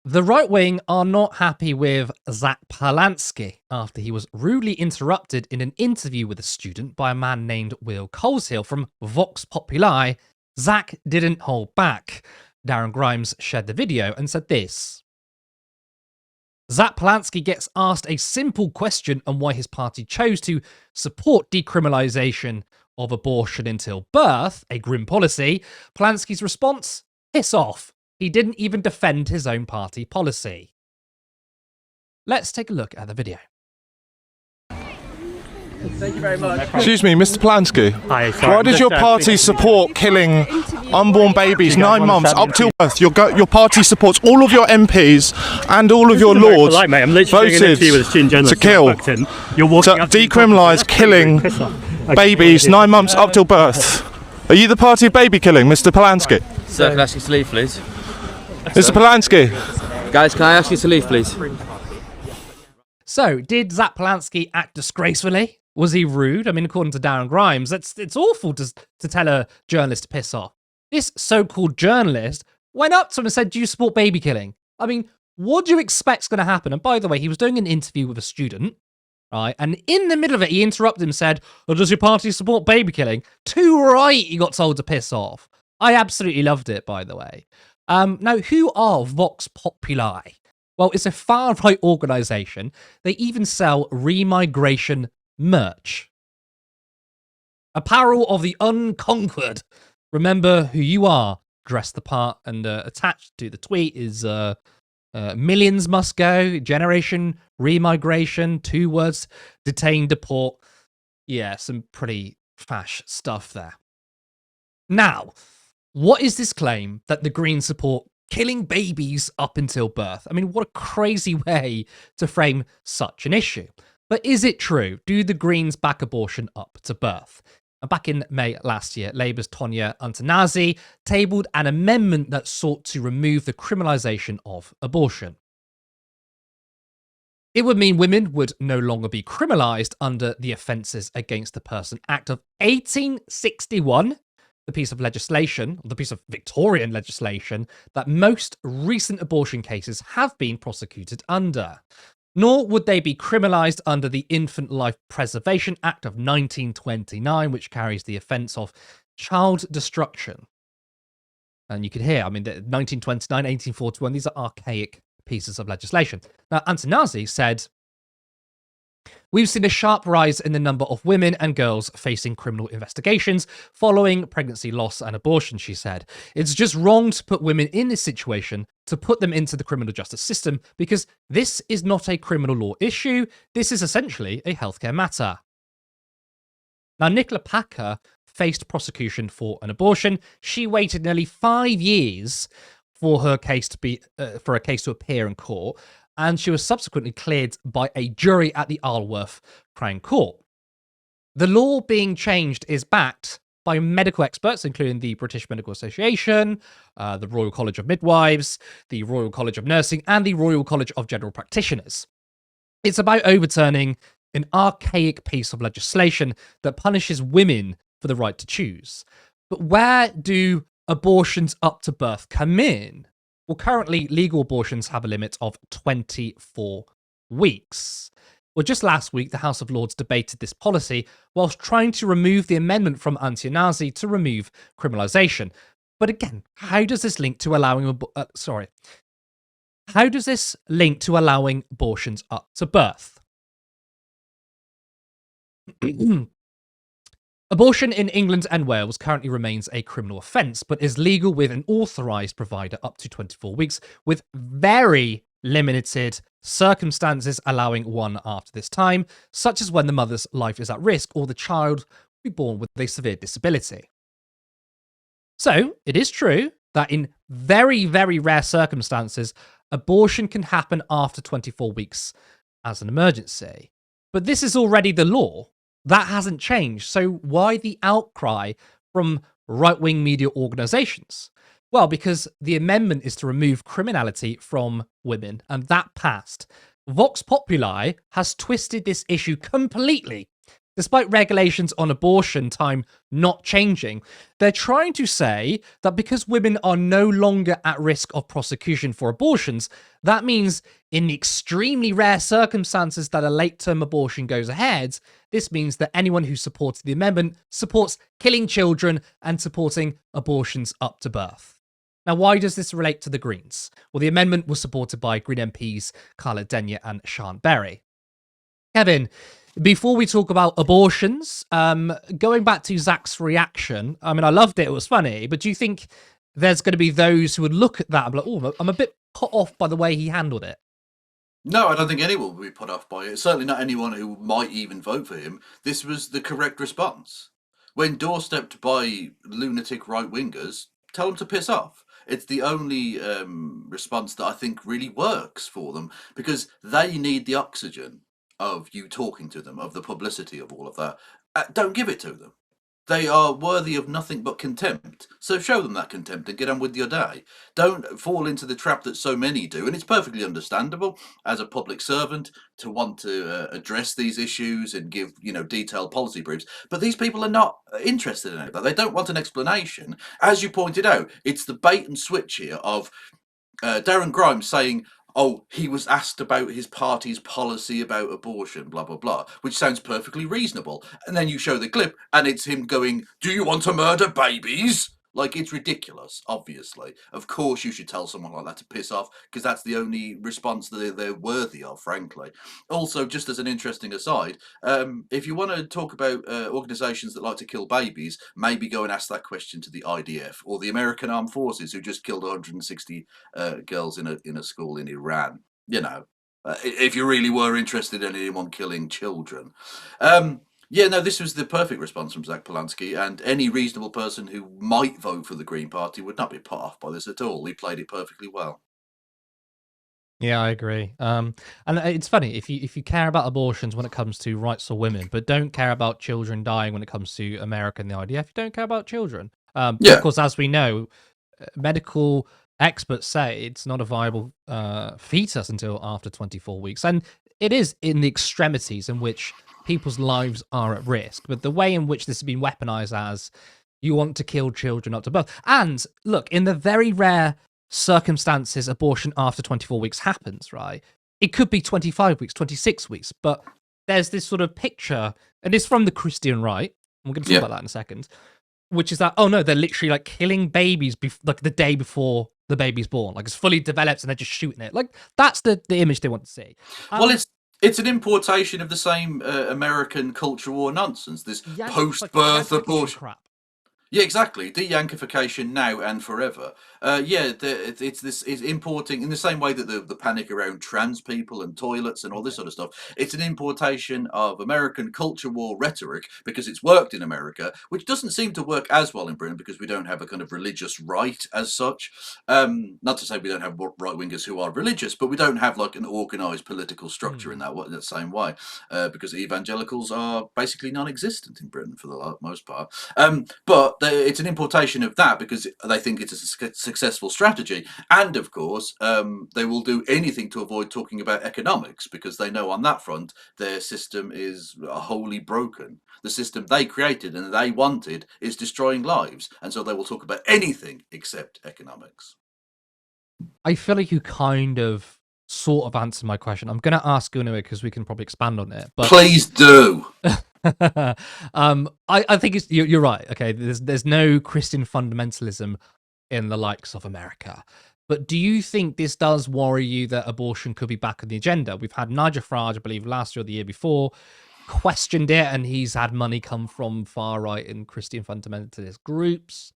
The right wing are not happy with Zack Polanski after he was rudely interrupted in an interview with a student by a man named Will Coleshill from Vox Populi. Zack didn't hold back. Darren Grimes shared the video and said this. Zack Polanski gets asked a simple question on why his party chose to support decriminalisation of abortion until birth, a grim policy. Polanski's response? Piss off. He didn't even defend his own party policy. Let's take a look at the video. Thank you very much. Excuse me, Mr. Polanski. Hi, sorry. Why does your party support killing unborn babies 9 months up till birth? Your party supports all of your MPs and all of your lords voted to kill, to decriminalise killing babies 9 months up till birth. Are you the party of baby killing, Mr. Polanski? Sir, can I ask you to leave, please? Mr. Polanski. Guys, can I ask you to leave, please? So, did Zack Polanski act disgracefully? Was he rude? I mean, according to Darren Grimes, it's awful to tell a journalist to piss off. This so-called journalist went up to him and said, do you support baby killing? I mean, what do you expect's going to happen? And by the way, he was doing an interview with a student, right? And in the middle of it, he interrupted him and said, oh, does your party support baby killing? Too right, he got told to piss off. I absolutely loved it, by the way. Now, who are Vox Populi? Well, it's a far-right organisation. They even sell remigration merch. Apparel of the unconquered. Remember who you are. Dress the part. And attached to the tweet is millions must go. Generation remigration. 2 words. Detain, deport. Yeah, some pretty fash stuff there. Now, what is this claim that the Greens support killing babies up until birth? I mean, what a crazy way to frame such an issue. But is it true? Do the Greens back abortion up to birth? Back in May last year, Labour's Tonya Antonazi tabled an amendment that sought to remove the criminalisation of abortion. It would mean women would no longer be criminalised under the Offences Against the Person Act of 1861, the piece of legislation, the piece of Victorian legislation, that most recent abortion cases have been prosecuted under. Nor would they be criminalised under the Infant Life Preservation Act of 1929, which carries the offence of child destruction. And you can hear, I mean, 1929, 1841, these are archaic pieces of legislation. Now, Antonazi said, we've seen a sharp rise in the number of women and girls facing criminal investigations following pregnancy loss and abortion, she said. It's just wrong to put women in this situation, to put them into the criminal justice system, because this is not a criminal law issue. This is essentially a healthcare matter. Now, Nicola Packer faced prosecution for an abortion. She waited nearly 5 years for her case to be for a case to appear in court, and she was subsequently cleared by a jury at the Isleworth Crown Court. The law being changed is backed by medical experts, including the British Medical Association, the Royal College of Midwives, the Royal College of Nursing, and the Royal College of General Practitioners. It's about overturning an archaic piece of legislation that punishes women for the right to choose. But where do abortions up to birth come in? Well, currently, legal abortions have a limit of 24 weeks. Well, just last week, the House of Lords debated this policy whilst trying to remove the amendment from Antonazi to remove criminalisation. But again, how does this link to allowing How does this link to allowing abortions up to birth? Abortion in England and Wales currently remains a criminal offence, but is legal with an authorised provider up to 24 weeks, with very limited circumstances allowing one after this time, such as when the mother's life is at risk or the child will be born with a severe disability. So, it is true that in very, very rare circumstances, abortion can happen after 24 weeks as an emergency. But this is already the law. That hasn't changed. So why the outcry from right-wing media organisations? Well, because the amendment is to remove criminality from women, and that passed. Vox Populi has twisted this issue completely Despite regulations on abortion time not changing, they're trying to say that because women are no longer at risk of prosecution for abortions, that means in the extremely rare circumstances that a late-term abortion goes ahead, this means that anyone who supports the amendment supports killing children and supporting abortions up to birth. Now, why does this relate to the Greens? Well, the amendment was supported by Green MPs Carla Denyer and Sian Berry. Kevin, before we talk about abortions, going back to Zack's reaction, I mean, I loved it. It was funny. But do you think there's going to be those who would look at that and be like, oh, I'm a bit put off by the way he handled it? No, I don't think anyone will be put off by it. Certainly not anyone who might even vote for him. This was the correct response. When doorstepped by lunatic right-wingers, tell them to piss off. It's the only response that I think really works for them, because they need the oxygen of you talking to them, of the publicity of all of that. Don't give it to them. They are worthy of nothing but contempt. So show them that contempt and get on with your day. Don't fall into the trap that so many do. And it's perfectly understandable as a public servant to want to address these issues and give, detailed policy briefs. But these people are not interested in it. They don't want an explanation. As you pointed out, it's the bait and switch here of Darren Grimes saying, oh, he was asked about his party's policy about abortion, blah, blah, blah, which sounds perfectly reasonable. And then you show the clip and it's him going, do you want to murder babies? Like, it's ridiculous, obviously. Of course you should tell someone like that to piss off, because that's the only response that they're worthy of, frankly. Also, just as an interesting aside, if you want to talk about organisations that like to kill babies, maybe go and ask that question to the IDF or the American Armed Forces, who just killed 160 girls in a school in Iran. If you really were interested in anyone killing children. Yeah, no, this was the perfect response from Zack Polanski, and any reasonable person who might vote for the Green Party would not be put off by this at all. He played it perfectly well. Yeah, I agree. And it's funny, if you care about abortions when it comes to rights for women, but don't care about children dying when it comes to America and the IDF, you don't care about children. Yeah. Of course, as we know, medical experts say it's not a viable fetus until after 24 weeks. And it is in the extremities in which people's lives are at risk. But the way in which this has been weaponized as you want to kill children up to birth. And look, in the very rare circumstances abortion after 24 weeks happens, right? It could be 25 weeks, 26 weeks, but there's this sort of picture, and it's from the Christian right. We're going to talk about that in a second, which is that, oh no, they're literally like killing babies like the day before the baby's born. Like it's fully developed and they're just shooting it. Like that's the image they want to see. Well, it's an importation of the same American culture war nonsense, this post-birth abortion. Crap. Yeah, exactly. De-yankification now and forever. It's importing in the same way that the panic around trans people and toilets and all this sort of stuff. It's an importation of American culture war rhetoric because it's worked in America, which doesn't seem to work as well in Britain because we don't have a kind of religious right as such. Not to say we don't have right wingers who are religious, but we don't have like an organized political structure in that same way because evangelicals are basically non-existent in Britain for the most part. But it's an importation of that because they think it's a successful strategy. And of course, they will do anything to avoid talking about economics because they know on that front, their system is wholly broken. The system they created and they wanted is destroying lives. And so they will talk about anything except economics. I feel like you kind of sort of answered my question. I'm going to ask you anyway because we can probably expand on it. But please do. I think you're right. Okay, there's no Christian fundamentalism in the likes of America. But do you think this does worry you that abortion could be back on the agenda? We've had Nigel Farage, I believe, last year or the year before, questioned it, and he's had money come from far right and Christian fundamentalist groups.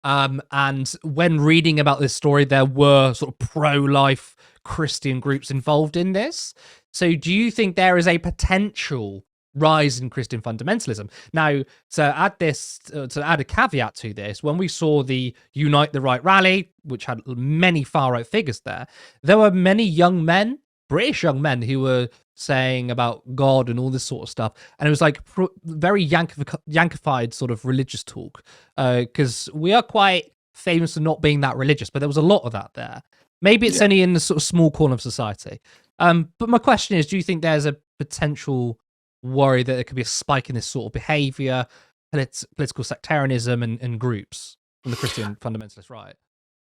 And when reading about this story, there were sort of pro-life Christian groups involved in this. So do you think there is a potential rise in Christian fundamentalism? Now, to add a caveat to this, when we saw the Unite the Right rally, which had many far-right figures there were many young men, British young men, who were saying about God and all this sort of stuff. And it was like very yankified sort of religious talk, because we are quite famous for not being that religious, but there was a lot of that there. Maybe it's only in the sort of small corner of society. But my question is, do you think there's a potential worry that there could be a spike in this sort of behavior, political sectarianism and groups from the Christian fundamentalist right?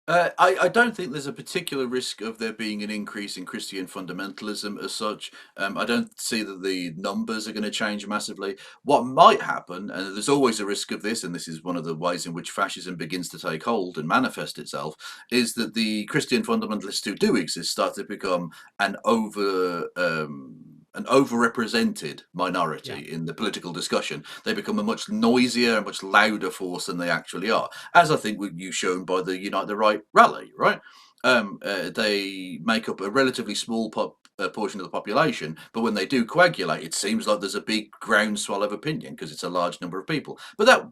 I don't think there's a particular risk of there being an increase in Christian fundamentalism as such. I don't see that the numbers are going to change massively. What might happen, and there's always a risk of this, and this is one of the ways in which fascism begins to take hold and manifest itself, is that the Christian fundamentalists who do exist start to become an overrepresented minority in the political discussion. They become a much noisier and much louder force than they actually are, as I think you shown by the Unite the Right rally, right? They make up a relatively small portion of the population, but when they do coagulate, it seems like there's a big groundswell of opinion because it's a large number of people. But that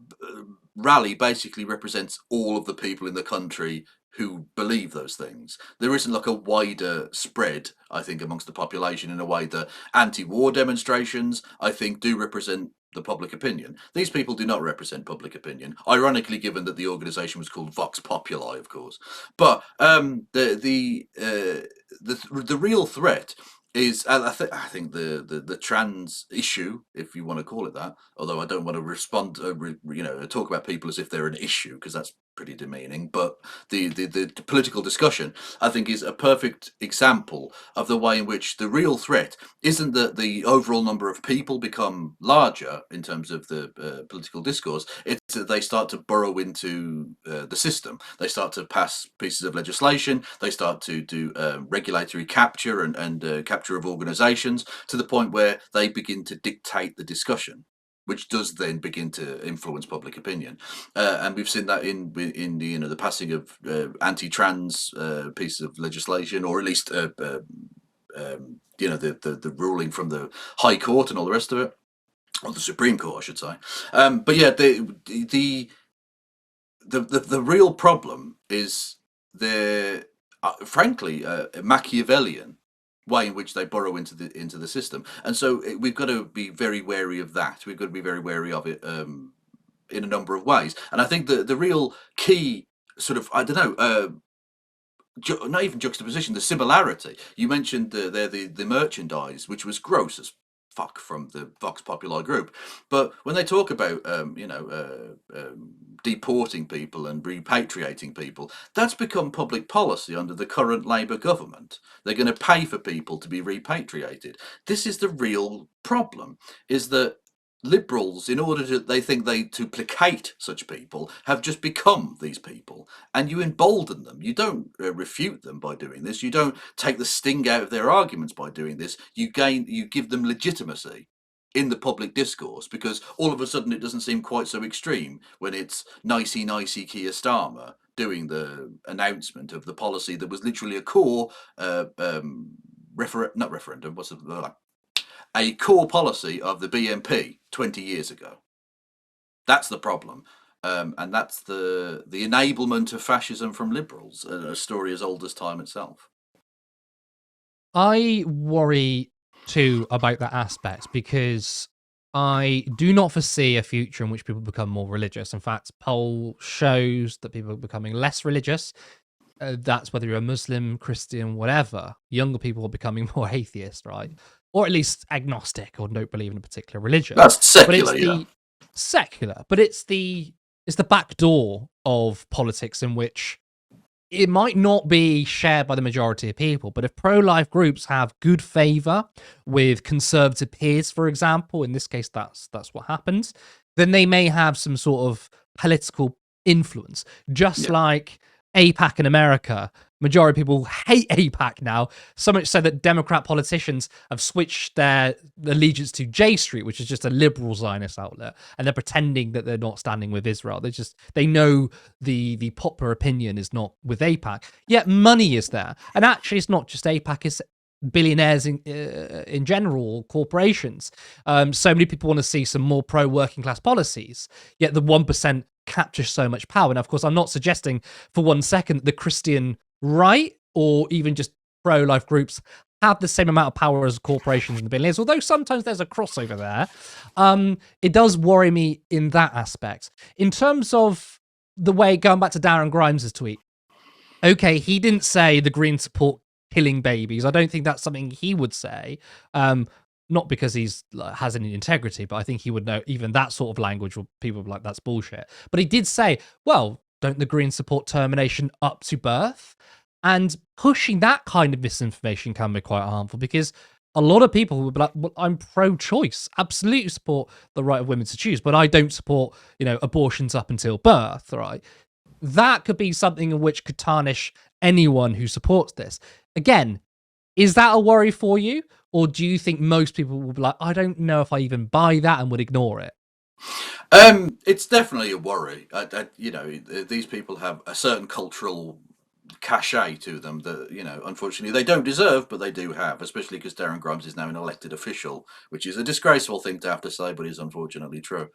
rally basically represents all of the people in the country who believe those things. There isn't like a wider spread, I think, amongst the population in a way that anti-war demonstrations, I think, do represent the public opinion. These people do not represent public opinion, ironically, given that the organization was called Vox Populi, of course. But the real threat is, I think the trans issue, if you want to call it that, although I don't want to respond, talk about people as if they're an issue, because that's pretty demeaning. But the political discussion, I think, is a perfect example of the way in which the real threat isn't that the overall number of people become larger in terms of the political discourse. It's that they start to burrow into the system. They start to pass pieces of legislation. They start to do regulatory capture and capture of organizations to the point where they begin to dictate the discussion, which does then begin to influence public opinion, and we've seen that in the passing of anti-trans piece of legislation, or at least the ruling from the High Court and all the rest of it, or the Supreme Court, I should say. But yeah, the real problem is the frankly Machiavellian way in which they burrow into the system, and so we've got to be very wary of that. We've got to be very wary of it in a number of ways. And I think the real key sort of, I don't know, not even juxtaposition, the similarity. You mentioned the merchandise, which was gross as fuck from the Vox Populi group, but when they talk about deporting people and repatriating people, that's become public policy under the current Labour government. They're going to pay for people to be repatriated. This is the real problem, is that liberals, in order to placate such people, have just become these people, and you embolden them. You don't refute them by doing this. You don't take the sting out of their arguments by doing this. You give them legitimacy in the public discourse, because all of a sudden it doesn't seem quite so extreme when it's nicey Keir Starmer doing the announcement of the policy that was literally a core a core policy of the BNP 20 years ago. That's the problem. And that's the enablement of fascism from liberals, a story as old as time itself. I worry too about that aspect, because I do not foresee a future in which people become more religious. In fact, poll shows that people are becoming less religious. That's whether you're a Muslim, Christian, whatever. Younger people are becoming more atheist, right? Or at least agnostic, or don't believe in a particular religion. That's secular, but it's secular, but it's the back door of politics in which it might not be shared by the majority of people, but if pro-life groups have good favor with conservative peers, for example, in this case, that's what happens, then they may have some sort of political influence, just like AIPAC in America. Majority of people hate AIPAC now, so much so that Democrat politicians have switched their allegiance to J Street, which is just a liberal Zionist outlet, and they're pretending that they're not standing with Israel. They know the popular opinion is not with AIPAC, yet money is there. And actually, it's not just AIPAC, it's billionaires in general, corporations. So many people want to see some more pro-working class policies, yet the 1% captures so much power. Now, of course, I'm not suggesting for 1 second that the Christian right, or even just pro-life groups, have the same amount of power as corporations and the billionaires, although sometimes there's a crossover there. It does worry me in that aspect. In terms of the way, going back to Darren Grimes' tweet, okay, he didn't say the Greens support killing babies. I don't think that's something he would say. not because he's has any integrity, but I think he would know even that sort of language. People would be like, that's bullshit. But he did say, well, don't the Greens support termination up to birth? And pushing that kind of misinformation can be quite harmful, because a lot of people would be like, well, I'm pro-choice, absolutely support the right of women to choose, but I don't support, abortions up until birth, right? That could be something in which could tarnish anyone who supports this. Again, is that a worry for you? Or do you think most people will be like, I don't know if I even buy that, and would ignore it? It's definitely a worry. These people have a certain cultural cachet to them that, unfortunately they don't deserve, but they do have, especially because Darren Grimes is now an elected official, which is a disgraceful thing to have to say, but is unfortunately true.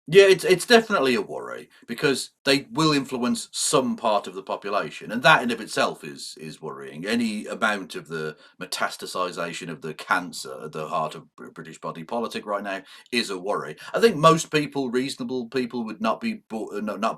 Yeah, it's definitely a worry, because they will influence some part of the population, and that in of itself is worrying. Any amount of the metastasization of the cancer at the heart of British body politic right now is a worry. I think most people, reasonable people, would not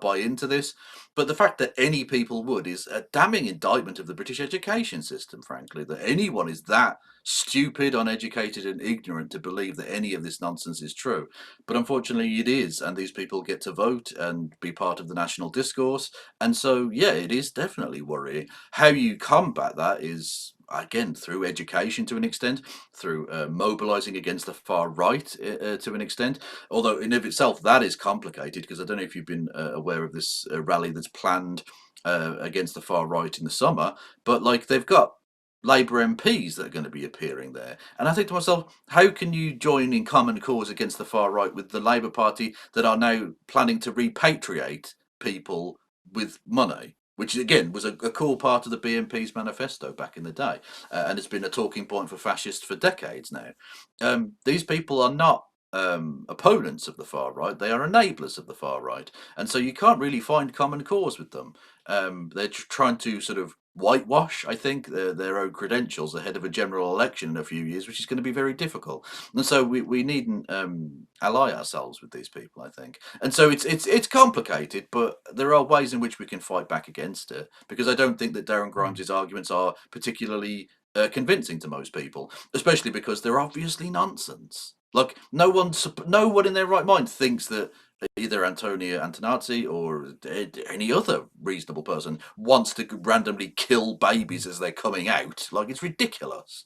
buy into this, but the fact that any people would is a damning indictment of the British education system. Frankly, that anyone is that stupid, uneducated, and ignorant to believe that any of this nonsense is true. But unfortunately, it is, and these people get to vote and be part of the national discourse. And so, yeah, it is definitely worrying. How you combat that is, again, through education to an extent, through mobilizing against the far right to an extent. Although, in of itself, that is complicated, because I don't know if you've been aware of this rally that's planned against the far right in the summer, but like they've got Labour MPs that are going to be appearing there. And I think to myself, how can you join in common cause against the far right with the Labour Party that are now planning to repatriate people with money? Which, again, was a core part of the BNP's manifesto back in the day. And it's been a talking point for fascists for decades now. These people are not opponents of the far right. They are enablers of the far right. And so you can't really find common cause with them. They're trying to sort of whitewash, I think, their own credentials ahead of a general election in a few years, which is going to be very difficult. And so we needn't ally ourselves with these people, I think. And so it's complicated, but there are ways in which we can fight back against it, because I don't think that Darren Grimes's arguments are particularly convincing to most people, especially because they're obviously nonsense. Like no one in their right mind thinks that either Antonia Antonazzi or any other reasonable person wants to randomly kill babies as they're coming out. Like, it's ridiculous.